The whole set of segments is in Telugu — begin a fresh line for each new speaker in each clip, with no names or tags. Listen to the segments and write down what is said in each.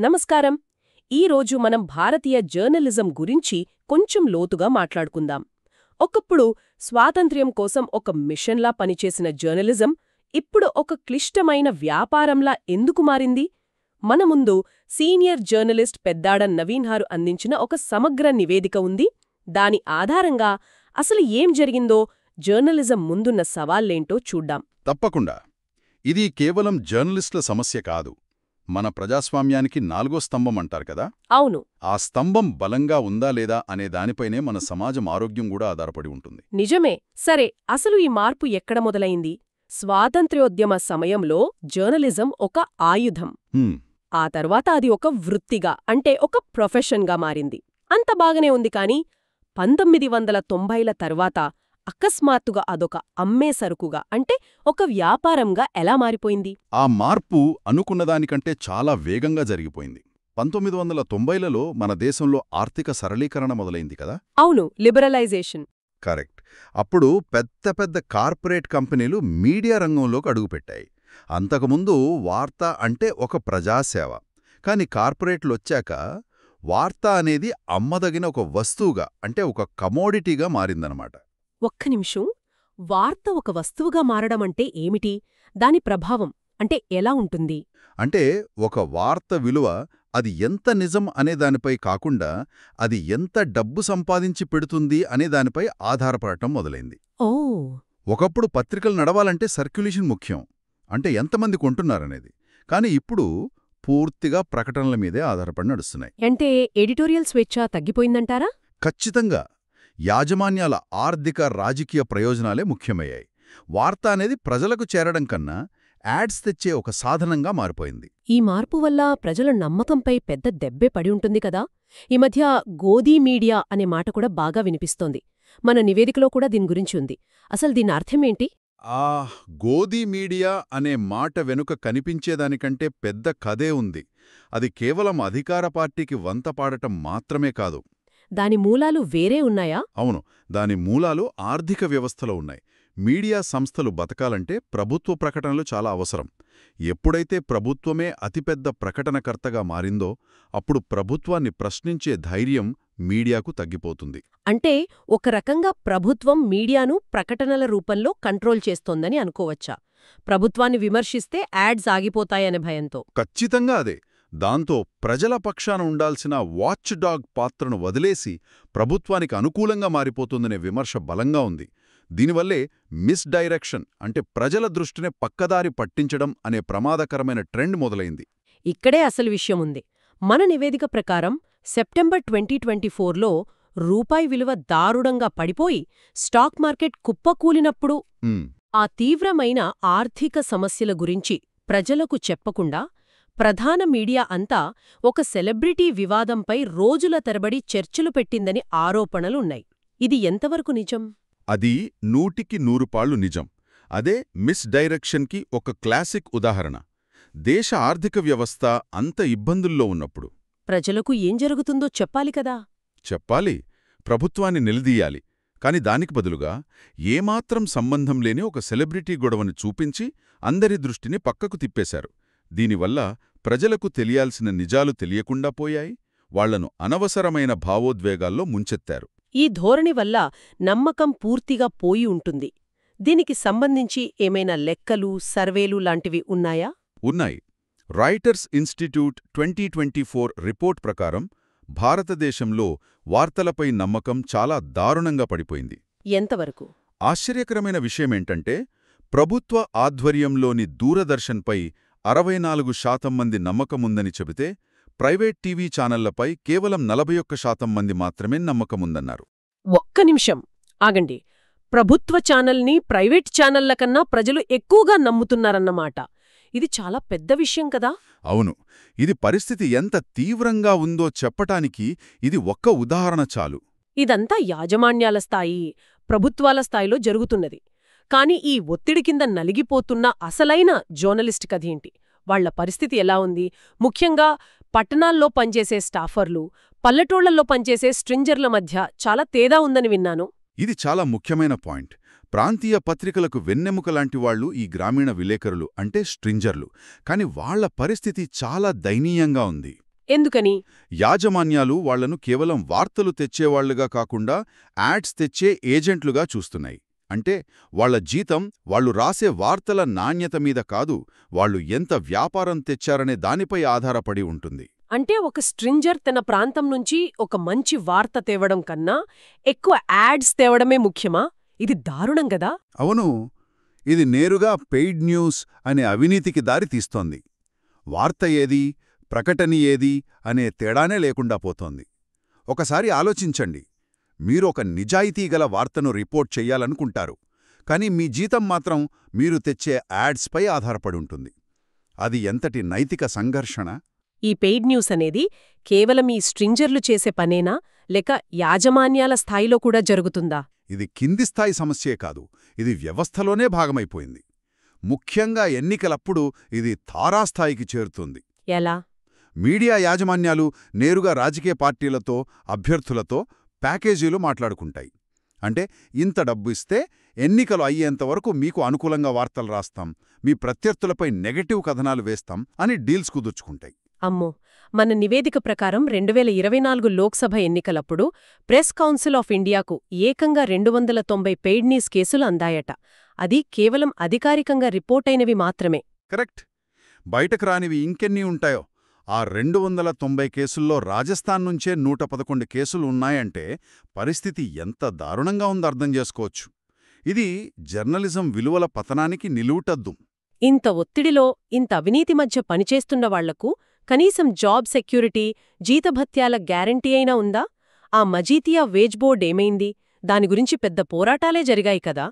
నమస్కారం. ఈరోజు మనం భారతీయ జర్నలిజం గురించి కొంచెం లోతుగా మాట్లాడుకుందాం. ఒకప్పుడు స్వాతంత్ర్యం కోసం ఒక మిషన్లా పనిచేసిన జర్నలిజం ఇప్పుడు ఒక క్లిష్టమైన వ్యాపారంలా ఎందుకు మారింది? మన ముందు సీనియర్ జర్నలిస్ట్ పెద్దాడ నవీన్హారు అందించిన ఒక సమగ్ర నివేదిక ఉంది. దాని ఆధారంగా అసలు ఏం జరిగిందో, జర్నలిజం ముందున్న సవాళ్లేంటో చూడ్డాం.
తప్పకుండా. ఇది కేవలం జర్నలిస్టుల సమస్య కాదు, మన ప్రజాస్వామ్యానికి నాలుగో స్తంభం అంటారు కదా.
అవును.
ఆ స్తంభం బలంగా ఉందా లేదా అనే దానిపైనే మన సమాజం ఆరోగ్యం కూడా ఆధారపడి ఉంటుంది.
నిజమే. సరే, అసలు ఈ మార్పు ఎక్కడ మొదలైంది? స్వాతంత్ర్యోద్యమ సమయంలో జర్నలిజం ఒక ఆయుధం. ఆ తర్వాత అది ఒక వృత్తిగా, అంటే ఒక ప్రొఫెషన్గా మారింది. అంత బాగానే ఉంది. కాని 1990ల తర్వాత అకస్మాత్తుగా అదొక అమ్మే సరుకుగా, అంటే ఒక వ్యాపారంగా ఎలా మారిపోయింది?
ఆ మార్పు అనుకున్నదానికంటే చాలా వేగంగా జరిగిపోయింది. 1990లలో మన దేశంలో ఆర్థిక సరళీకరణ మొదలైంది కదా.
అవును, లిబరలైజేషన్.
కరెక్ట్. అప్పుడు పెద్ద పెద్ద కార్పొరేట్ కంపెనీలు మీడియా రంగంలోకి అడుగుపెట్టాయి. అంతకుముందు వార్త అంటే ఒక ప్రజాసేవ. కాని కార్పొరేట్లొచ్చాక వార్త అనేది అమ్మదగిన ఒక వస్తువుగా, అంటే ఒక కమోడిటీగా మారిందనమాట.
ఒక్క నిమిషం. వార్త ఒక వస్తువుగా మారడమంటే ఏమిటి? దాని ప్రభావం అంటే ఎలా ఉంటుంది?
అంటే ఒక వార్త విలువ అది ఎంత నిజం అనే దానిపై కాకుండా, అది ఎంత డబ్బు సంపాదించి పెడుతుంది అనే దానిపై ఆధారపడటం మొదలైంది.
ఓ.
ఒకప్పుడు పత్రికలు నడవాలంటే సర్క్యులేషన్ ముఖ్యం, అంటే ఎంతమంది కొంటున్నారనేది. కాని ఇప్పుడు పూర్తిగా ప్రకటనల మీదే ఆధారపడి నడుస్తున్నాయి.
అంటే ఎడిటోరియల్ స్వేచ్ఛ తగ్గిపోయిందంటారా?
ఖచ్చితంగా. యాజమాన్యాల ఆర్థిక రాజకీయ ప్రయోజనాలే ముఖ్యమయ్యాయి. వార్త అనేది ప్రజలకు చేరడం కన్నా యాడ్స్ తెచ్చే ఒక సాధనంగా మారిపోయింది.
ఈ మార్పు వల్ల ప్రజల నమ్మకంపై పెద్ద దెబ్బే పడి ఉంటుంది కదా. ఈ మధ్య గోదీ మీడియా అనే మాట కూడా బాగా వినిపిస్తోంది. మన నివేదికలో కూడా దీని గురించి ఉంది. అసలు దీని అర్థమేంటి?
గోదీ మీడియా అనే మాట వెనుక కనిపించేదానికంటే పెద్ద కథే ఉంది. అది కేవలం అధికార పార్టీకి వంతపాడటం మాత్రమే కాదు.
దాని మూలాలు వేరే ఉన్నాయా?
అవును, దాని మూలాలు ఆర్థిక వ్యవస్థలో ఉన్నాయి. మీడియా సంస్థలు బతకాలంటే ప్రభుత్వ ప్రకటనలు చాలా అవసరం. ఎప్పుడైతే ప్రభుత్వమే అతిపెద్ద ప్రకటనకర్తగా మారిందో, అప్పుడు ప్రభుత్వాన్ని ప్రశ్నించే ధైర్యం మీడియాకు తగ్గిపోతుంది.
అంటే ఒక రకంగా ప్రభుత్వం మీడియాను ప్రకటనల రూపంలో కంట్రోల్ చేస్తోందని అనుకోవచ్చా? ప్రభుత్వాన్ని విమర్శిస్తే యాడ్స్ ఆగిపోతాయనే భయంతో.
ఖచ్చితంగా అదే. దాంతో ప్రజల పక్షాన ఉండాల్సిన వాచ్ డాగ్ పాత్రను వదిలేసి ప్రభుత్వానికి అనుకూలంగా మారిపోతుందనే విమర్శ బలంగా ఉంది. దీనివల్లే మిస్డైరెక్షన్, అంటే ప్రజల దృష్టిని పక్కదారి పట్టించడం అనే ప్రమాదకరమైన ట్రెండ్ మొదలైంది.
ఇక్కడే అసలు విషయముంది. మన నివేదిక ప్రకారం సెప్టెంబర్ 2024లో రూపాయి విలువ దారుణంగా పడిపోయి స్టాక్ మార్కెట్ కుప్పకూలినప్పుడు ఆ తీవ్రమైన ఆర్థిక సమస్యల గురించి ప్రజలకు చెప్పకుండా ప్రధాన మీడియా అంతా ఒక సెలబ్రిటీ వివాదంపై రోజుల తరబడి చర్చలు పెట్టిందని ఆరోపణలున్నాయి. ఇది ఎంతవరకు నిజం?
అది 100% నిజం. అదే మిస్డైరెక్షన్కి ఒక క్లాసిక్ ఉదాహరణ. దేశ ఆర్థిక వ్యవస్థ అంత ఇబ్బందుల్లో ఉన్నప్పుడు
ప్రజలకు ఏం జరుగుతుందో చెప్పాలి కదా.
చెప్పాలి, ప్రభుత్వాన్ని నిలదీయాలి. కాని దానికి బదులుగా ఏమాత్రం సంబంధం లేని ఒక సెలబ్రిటీ గొడవను చూపించి అందరి దృష్టిని పక్కకు తిప్పేశారు. దీనివల్ల ప్రజలకు తెలియాల్సిన నిజాలు తెలియకుండా పోయాయి. వాళ్లను అనవసరమైన భావోద్వేగాల్లో ముంచెత్తారు.
ఈ ధోరణి వల్ల నమ్మకం పూర్తిగా పోయి ఉంటుంది. దీనికి సంబంధించి ఏమైనా లెక్కలు, సర్వేలు లాంటివి ఉన్నాయా?
ఉన్నాయి. రాయిటర్స్ ఇన్స్టిట్యూట్ 2024 రిపోర్ట్ ప్రకారం భారతదేశంలో వార్తలపై నమ్మకం చాలా దారుణంగా పడిపోయింది.
ఎంతవరకు?
ఆశ్చర్యకరమైన విషయమేంటంటే, ప్రభుత్వ ఆధ్వర్యంలోని దూరదర్శన్పై 64% మంది నమ్మకముందని చెబితే, ప్రైవేట్ టీవీ ఛానళ్లపై కేవలం 41% మంది మాత్రమే నమ్మకముందన్నారు.
ఒక్క నిమిషం ఆగండి. ప్రభుత్వ ఛానల్ని ప్రైవేట్ ఛానళ్ల కన్నా ప్రజలు ఎక్కువగా నమ్ముతున్నారన్నమాట. ఇది చాలా పెద్ద విషయం కదా.
అవును. ఇది పరిస్థితి ఎంత తీవ్రంగా ఉందో చెప్పటానికి ఇది ఒక్క ఉదాహరణ చాలు.
ఇదంతా యాజమాన్యాల స్థాయి, ప్రభుత్వాల స్థాయిలో జరుగుతున్నది. కాని ఈ ఒత్తిడి కింద నలిగిపోతున్న అసలైన జర్నలిస్ట్ కథేంటి? వాళ్ల పరిస్థితి ఎలా ఉంది? ముఖ్యంగా పట్టణాల్లో పనిచేసే స్టాఫర్లు, పల్లెటూళ్లలో పనిచేసే స్ట్రింజర్ల మధ్య చాలా తేడా ఉందని విన్నాను.
ఇది చాలా ముఖ్యమైన పాయింట్. ప్రాంతీయ పత్రికలకు వెన్నెముకలాంటి వాళ్లు ఈ గ్రామీణ విలేకరులు, అంటే స్ట్రింజర్లు. కాని వాళ్ల పరిస్థితి చాలా దయనీయంగా ఉంది.
ఎందుకని?
యాజమాన్యాలు వాళ్లను కేవలం వార్తలు తెచ్చేవాళ్లుగా కాకుండా యాడ్స్ తెచ్చే ఏజెంట్లుగా చూస్తున్నాయి. అంటే వాళ్ల జీతం వాళ్లు రాసే వార్తల నాణ్యత మీద కాదు, వాళ్లు ఎంత వ్యాపారం తెచ్చారనే దానిపై ఆధారపడి ఉంటుంది.
అంటే ఒక స్ట్రింజర్ తన ప్రాంతం నుంచి ఒక మంచి వార్త తేవడం కన్నా ఎక్కువ యాడ్స్ తేవడమే ముఖ్యమా? ఇది దారుణం గదా?
అవును, ఇది నేరుగా పెయిడ్ న్యూస్ అనే అవినీతికి దారి తీస్తోంది. వార్త ఏది, ప్రకటన ఏది అనే తేడానే లేకుండా పోతోంది. ఒకసారి ఆలోచించండి, మీరు ఒక నిజాయితీగల వార్తను రిపోర్ట్ చెయ్యాలనుకుంటారు, కానీ మీ జీతం మాత్రం మీరు తెచ్చే యాడ్స్పై ఆధారపడి ఉంటుంది. అది ఎంతటి నైతిక సంఘర్షణ!
ఈ పెయిడ్ న్యూస్ అనేది కేవలం ఈ స్ట్రింజర్లు చేసే పనేనా, లేక యాజమాన్యాల స్థాయిలో కూడా జరుగుతుందా?
ఇది కింది స్థాయి సమస్యే కాదు, ఇది వ్యవస్థలోనే భాగమైపోయింది. ముఖ్యంగా ఎన్నికలప్పుడు ఇది తారాస్థాయికి చేరుతుంది.
ఎలా?
మీడియా యాజమాన్యాలు నేరుగా రాజకీయ పార్టీలతో, అభ్యర్థులతో ప్యాకేజీలు మాట్లాడుకుంటాయి. అంటే ఇంత డబ్బు ఇస్తే ఎన్నికలు అయ్యేంతవరకు మీకు అనుకూలంగా వార్తలు రాస్తాం, మీ ప్రత్యర్థులపై నెగటివ్ కథనాలు వేస్తాం అని డీల్స్ కుదుర్చుకుంటాయి.
అమ్మో! మన నివేదిక ప్రకారం 2024 లోక్సభ ఎన్నికలప్పుడు ప్రెస్ కౌన్సిల్ ఆఫ్ ఇండియాకు ఏకంగా 290 పెయిడ్ న్యూస్ కేసులు అందాయట. అది కేవలం అధికారికంగా రిపోర్టైనవి మాత్రమే.
కరెక్ట్. బయటకు రానివి ఇంకెన్ని ఉంటాయో! ఆ 290 కేసుల్లో రాజస్థాన్ నుంచే 111 కేసులు ఉన్నాయంటే పరిస్థితి ఎంత దారుణంగా ఉందో అర్థం చేసుకోవచ్చు. ఇది జర్నలిజం విలువల పతనానికి నిలువుటద్దు.
ఇంత ఒత్తిడిలో ఇంత అవినీతి మధ్య పనిచేస్తున్న వాళ్లకు కనీసం జాబ్ సెక్యూరిటీ, జీతభత్యాల గ్యారంటీ అయినా ఉందా? ఆ మజీతియా వేజ్ బోర్డ్ ఏమైంది? దాని గురించి పెద్ద పోరాటాలే జరిగాయి కదా.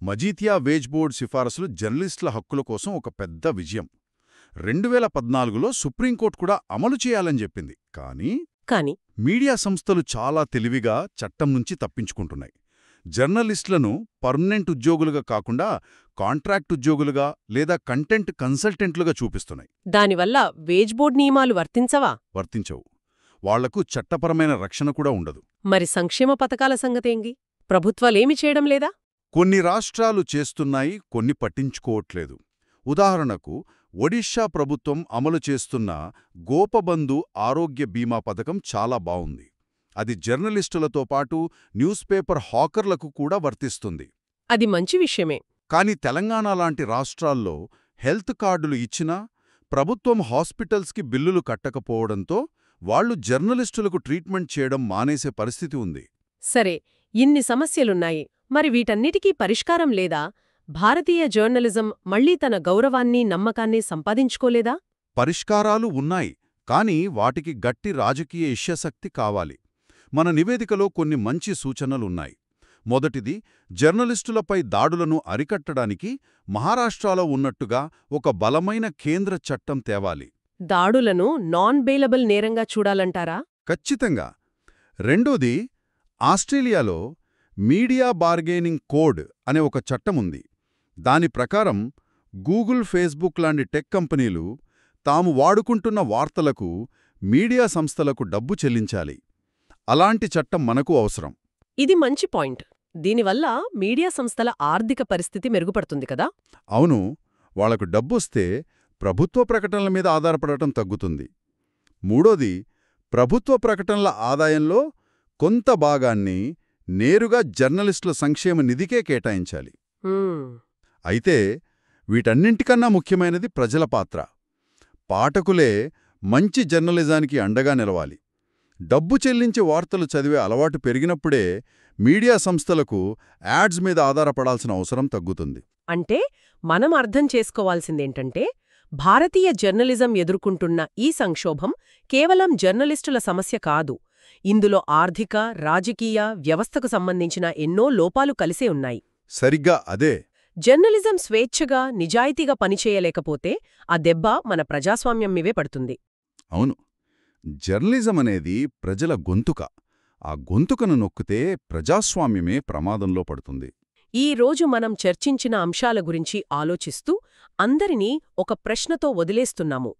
మజీతియా వేజ్ బోర్డ్ సిఫారసులు జర్నలిస్టుల హక్కుల కోసం ఒక పెద్ద విజయం. 2014లో సుప్రీంకోర్టు కూడా అమలు చేయాలని చెప్పింది. కానీ మీడియా సంస్థలు చాలా తెలివిగా చట్టం నుంచి తప్పించుకుంటున్నాయి. జర్నలిస్టులను పర్మనెంట్ ఉద్యోగులుగా కాకుండా కాంట్రాక్ట్ ఉద్యోగులుగా లేదా కంటెంట్ కన్సల్టెంట్లుగా చూపిస్తున్నాయి.
దానివల్ల వేజ్ బోర్డ్ నియమాలు వర్తించవా?
వర్తించవు. వాళ్లకు చట్టపరమైన రక్షణ కూడా ఉండదు.
మరి సంక్షేమ పథకాల సంగతేంగి? ప్రభుత్వాలేమి చేయడం లేదా?
కొన్ని రాష్ట్రాలు చేస్తున్నాయి, కొన్ని పట్టించుకోవట్లేదు. ఉదాహరణకు ఒడిషా ప్రభుత్వం అమలు చేస్తున్న గోపబంధు ఆరోగ్య బీమా పథకం చాలా బావుంది. అది జర్నలిస్టులతో పాటు న్యూస్ పేపర్ హాకర్లకు కూడా వర్తిస్తుంది.
అది మంచి విషయమే.
కాని తెలంగాణ లాంటి రాష్ట్రాల్లో హెల్త్ కార్డులు ఇచ్చినా ప్రభుత్వం హాస్పిటల్స్కి బిల్లులు కట్టకపోవడంతో వాళ్లు జర్నలిస్టులకు ట్రీట్మెంట్ చేయడం మానేసే పరిస్థితి ఉంది.
సరే, ఇన్ని సమస్యలున్నాయి, మరి వీటన్నిటికీ పరిష్కారం లేదా? భారతీయ జర్నలిజం మళ్లీ తన గౌరవాన్ని, నమ్మకాన్ని సంపాదించుకోలేదా?
పరిష్కారాలు ఉన్నాయి, కాని వాటికి గట్టి రాజకీయ ఇష్యశక్తి కావాలి. మన నివేదికలో కొన్ని మంచి సూచనలున్నాయి. మొదటిది, జర్నలిస్టులపై దాడులను అరికట్టడానికి మహారాష్ట్రలో ఉన్నట్టుగా ఒక బలమైన కేంద్ర చట్టం తేవాలి.
దాడులను నాన్ బెయిలబుల్ నేరంగా చూడాలంటారా?
ఖచ్చితంగా. రెండోది, ఆస్ట్రేలియాలో మీడియా బార్గెనింగ్ కోడ్ అనే ఒక చట్టముంది. దాని ప్రకారం గూగుల్, ఫేస్బుక్ లాంటి టెక్ కంపెనీలు తాము వాడుకుంటున్న వార్తలకు మీడియా సంస్థలకు డబ్బు చెల్లించాలి. అలాంటి చట్టం మనకు అవసరం.
ఇది మంచి పాయింట్. దీనివల్ల మీడియా సంస్థల ఆర్థిక పరిస్థితి మెరుగుపడుతుంది కదా?
అవును, వాళ్లకు డబ్బొస్తే ప్రభుత్వ ప్రకటనల మీద ఆధారపడటం తగ్గుతుంది. మూడోది, ప్రభుత్వ ప్రకటనల ఆదాయంలో కొంత భాగాన్ని నేరుగా జర్నలిస్టుల సంక్షేమ నిధికే కేటాయించాలి. అయితే వీటన్నింటికన్నా ముఖ్యమైనది ప్రజల పాత్ర. పాఠకులే మంచి జర్నలిజానికి అండగా నిలవాలి. డబ్బు చెల్లించి వార్తలు చదివే అలవాటు పెరిగినప్పుడే మీడియా సంస్థలకు యాడ్స్ మీద ఆధారపడాల్సిన అవసరం తగ్గుతుంది.
అంటే మనం అర్థం చేసుకోవాల్సిందేంటంటే, భారతీయ జర్నలిజం ఎదుర్కొంటున్న ఈ సంక్షోభం కేవలం జర్నలిస్టుల సమస్య కాదు. ఇందులో ఆర్థిక, రాజకీయ వ్యవస్థకు సంబంధించిన ఎన్నో లోపాలు కలిసే ఉన్నాయి.
సరిగ్గా అదే.
జర్నలిజం స్వేచ్ఛగా, నిజాయితీగా పనిచేయలేకపోతే ఆ దెబ్బ మన ప్రజాస్వామ్యం మీవే పడుతుంది.
అవును, జర్నలిజం అనేది ప్రజల గొంతుక. ఆ గొంతుకను నొక్కితే ప్రజాస్వామ్యమే ప్రమాదంలో పడుతుంది.
ఈ రోజు మనం చర్చించిన అంశాల గురించి ఆలోచిస్తూ అందరినీ ఒక ప్రశ్నతో వదిలేస్తున్నాము.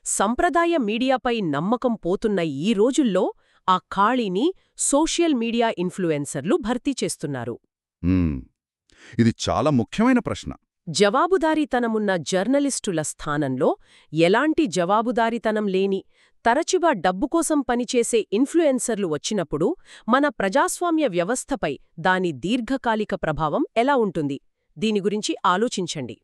సంప్రదాయ మీడియాపై నమ్మకం పోతున్న ఈ రోజుల్లో ఆ ఖాళీని సోషల్ మీడియా ఇన్ఫ్లుయెన్సర్లు భర్తీ చేస్తున్నారు.
ఇది చాలా ముఖ్యమైన ప్రశ్న.
జవాబుదారీతనమున్న జర్నలిస్టుల స్థానంలో ఎలాంటి జవాబుదారీతనం లేని, తరచుగా డబ్బు కోసం పనిచేసే ఇన్ఫ్లుయెన్సర్లు వచ్చినప్పుడు మన ప్రజాస్వామ్య వ్యవస్థపై దాని దీర్ఘకాలిక ప్రభావం ఎలా ఉంటుంది? దీని గురించి ఆలోచించండి.